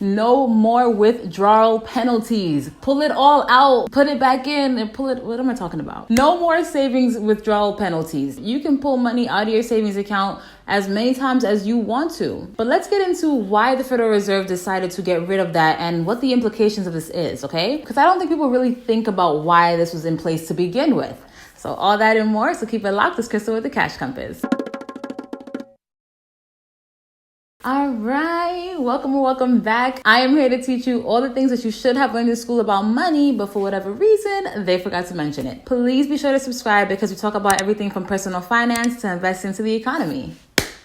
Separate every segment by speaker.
Speaker 1: No more withdrawal penalties. Pull it all out, put it back in and pull it. What am I talking about? No more savings withdrawal penalties. You can pull money out of your savings account as many times as you want to. But let's get into why the Federal Reserve decided to get rid of that and what the implications of this is, okay? Because I don't think people really think about why this was in place to begin with. So all that and more, so keep it locked. It's Crystal with the Cash Compass. All right, welcome back. I am here to teach you all the things that you should have learned in school about money, but for whatever reason, they forgot to mention it. Please be sure to subscribe because we talk about everything from personal finance to investing into the economy.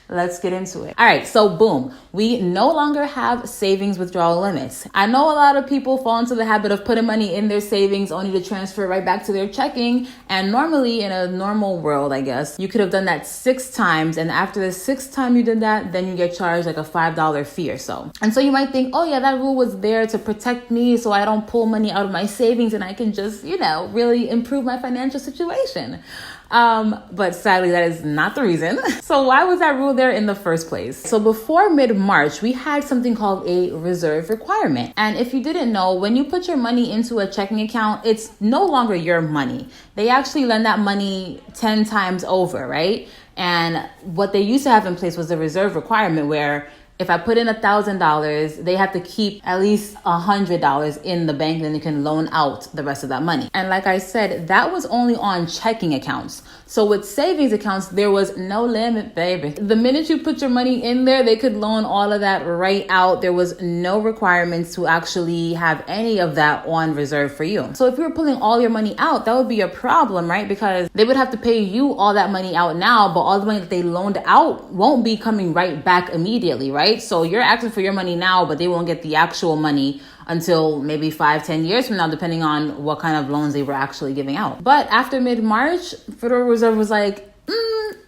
Speaker 1: Let's get into it. All right, so boom, we no longer have savings withdrawal limits. I know a lot of people fall into the habit of putting money in their savings only to transfer it right back to their checking. And normally in a normal world, I guess, you could have done that 6 times. And after the 6th time you did that, then you get charged like a $5 fee or so. And so you might think, oh yeah, that rule was there to protect me so I don't pull money out of my savings and I can just, really improve my financial situation. But sadly, that is not the reason. So why was that rule there in the first place? So before mid-March, we had something called a reserve requirement. And if you didn't know, when you put your money into a checking account, it's no longer your money. They actually lend that money 10 times over, right? And what they used to have in place was a reserve requirement where if I put in $1,000, they have to keep at least $100 in the bank, then they can loan out the rest of that money. And like I said, that was only on checking accounts. So with savings accounts, there was no limit, baby. The minute you put your money in there, they could loan all of that right out. There was no requirements to actually have any of that on reserve for you. So if you were pulling all your money out, that would be a problem, right? Because they would have to pay you all that money out now, but all the money that they loaned out won't be coming right back immediately, right? So you're asking for your money now, but they won't get the actual money until maybe 5-10 years from now, depending on what kind of loans they were actually giving out. But after mid-March, Federal Reserve was like,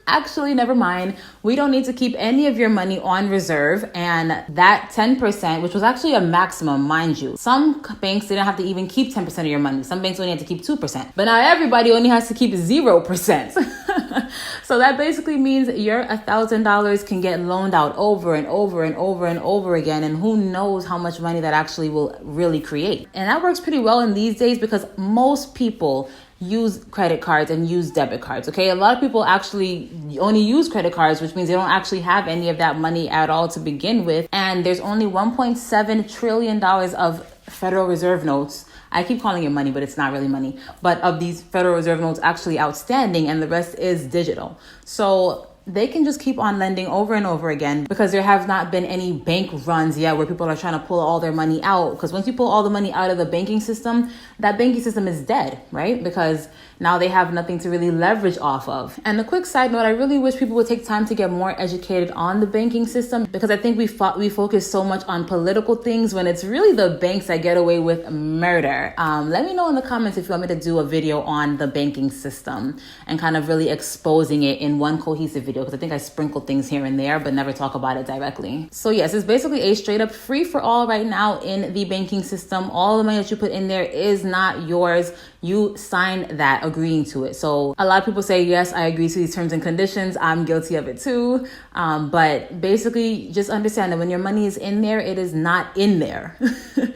Speaker 1: actually, never mind. We don't need to keep any of your money on reserve. And that 10%, which was actually a maximum, mind you. Some banks didn't have to even keep 10% of your money. Some banks only had to keep 2%. But now everybody only has to keep 0%. So that basically means your $1,000 can get loaned out over and over and over and over again. And who knows how much money that actually will really create. And that works pretty well in these days because most people use credit cards and use debit cards. Okay. A lot of people actually only use credit cards, which means they don't actually have any of that money at all to begin with. And there's only $1.7 trillion of Federal Reserve notes. I keep calling it money, but it's not really money. But of these Federal Reserve notes actually outstanding, and the rest is digital. So they can just keep on lending over and over again because there have not been any bank runs yet where people are trying to pull all their money out. Because once you pull all the money out of the banking system, that banking system is dead, right? Because now they have nothing to really leverage off of. And a quick side note, I really wish people would take time to get more educated on the banking system because I think we focus so much on political things when it's really the banks that get away with murder. Let me know in the comments if you want me to do a video on the banking system and kind of really exposing it in one cohesive video because I think I sprinkle things here and there but never talk about it directly. So yes, it's basically a straight up free for all right now in the banking system. All the money that you put in there is not yours. You signed that agreeing to it. So a lot of people say, yes, I agree to these terms and conditions. I'm guilty of it too. But basically just understand that when your money is in there, it is not in there.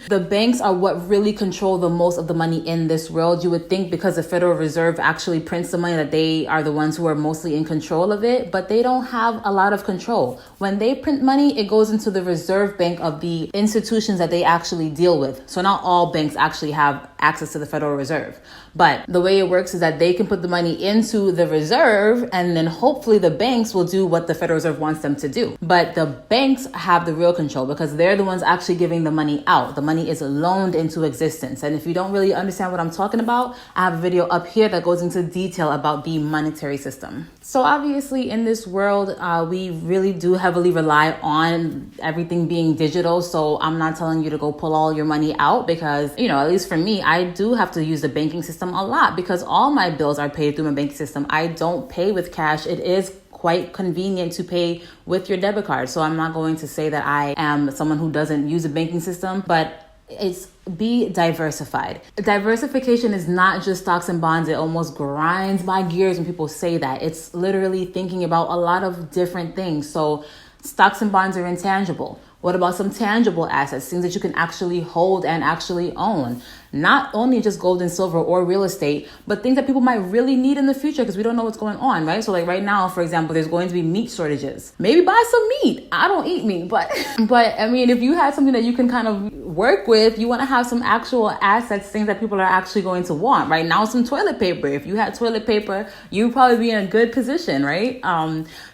Speaker 1: The banks are what really control the most of the money in this world. You would think because the Federal Reserve actually prints the money that they are the ones who are mostly in control of it, but they don't have a lot of control. When they print money, it goes into the reserve bank of the institutions that they actually deal with. So not all banks actually have access to the Federal Reserve. But the way it works is that they can put the money into the reserve and then hopefully the banks will do what the Federal Reserve wants them to do. But the banks have the real control because they're the ones actually giving the money out. The money is loaned into existence. And if you don't really understand what I'm talking about, I have a video up here that goes into detail about the monetary system. So obviously in this world, we really do heavily rely on everything being digital. So I'm not telling you to go pull all your money out because, at least for me, I do have to use the banking system a lot because all my bills are paid through my banking system. I don't pay with cash. It is quite convenient to pay with your debit card. So I'm not going to say that I am someone who doesn't use a banking system, but it's be diversified. Diversification is not just stocks and bonds. It almost grinds my gears when people say that. It's literally thinking about a lot of different things. So stocks and bonds are intangible. What about some tangible assets, things that you can actually hold and actually own? Not only just gold and silver or real estate, but things that people might really need in the future because we don't know what's going on, right? So like right now, for example, there's going to be meat shortages. Maybe buy some meat. I don't eat meat, but I mean, if you had something that you can kind of work with, you want to have some actual assets, things that people are actually going to want. Right now, some toilet paper. If you had toilet paper, you'd probably be in a good position, right?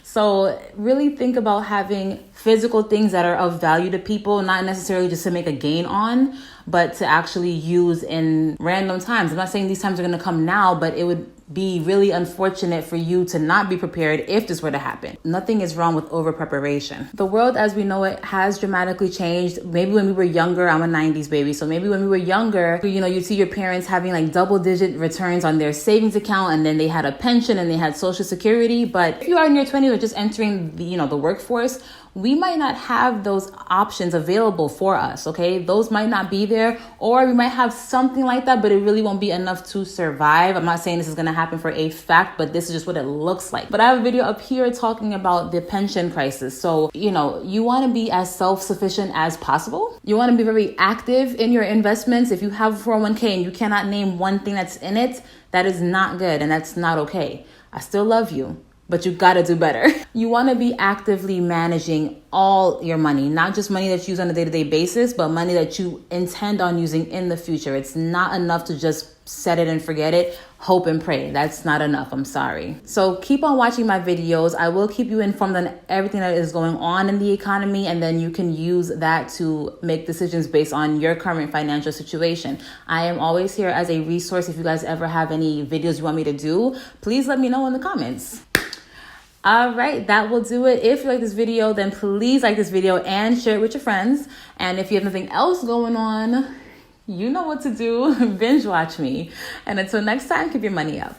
Speaker 1: So really think about having physical things that are of value to people, not necessarily just to make a gain on, but to actually use in random times. I'm not saying these times are going to come now, but it would be really unfortunate for you to not be prepared if this were to happen. Nothing is wrong with over preparation. The world as we know it has dramatically changed. Maybe when we were younger, I'm a 90s baby, so maybe when we were younger, you'd see your parents having like double-digit returns on their savings account, and then they had a pension and they had Social Security. But if you are in your 20s or just entering the workforce, we might not have those options available for us, okay? Those might not be there, or we might have something like that, but it really won't be enough to survive. I'm not saying this is gonna happen for a fact, but this is just what it looks like. But I have a video up here talking about the pension crisis. So, you wanna be as self-sufficient as possible. You wanna be very active in your investments. If you have a 401k and you cannot name one thing that's in it, that is not good and that's not okay. I still love you, but you gotta do better. You wanna be actively managing all your money, not just money that you use on a day-to-day basis, but money that you intend on using in the future. It's not enough to just set it and forget it, hope and pray. That's not enough, I'm sorry. So keep on watching my videos. I will keep you informed on everything that is going on in the economy, and then you can use that to make decisions based on your current financial situation. I am always here as a resource. If you guys ever have any videos you want me to do, please let me know in the comments. All right, that will do it. If you like this video, then please like this video and share it with your friends. And if you have nothing else going on, you know what to do. Binge watch me. And until next time, keep your money up.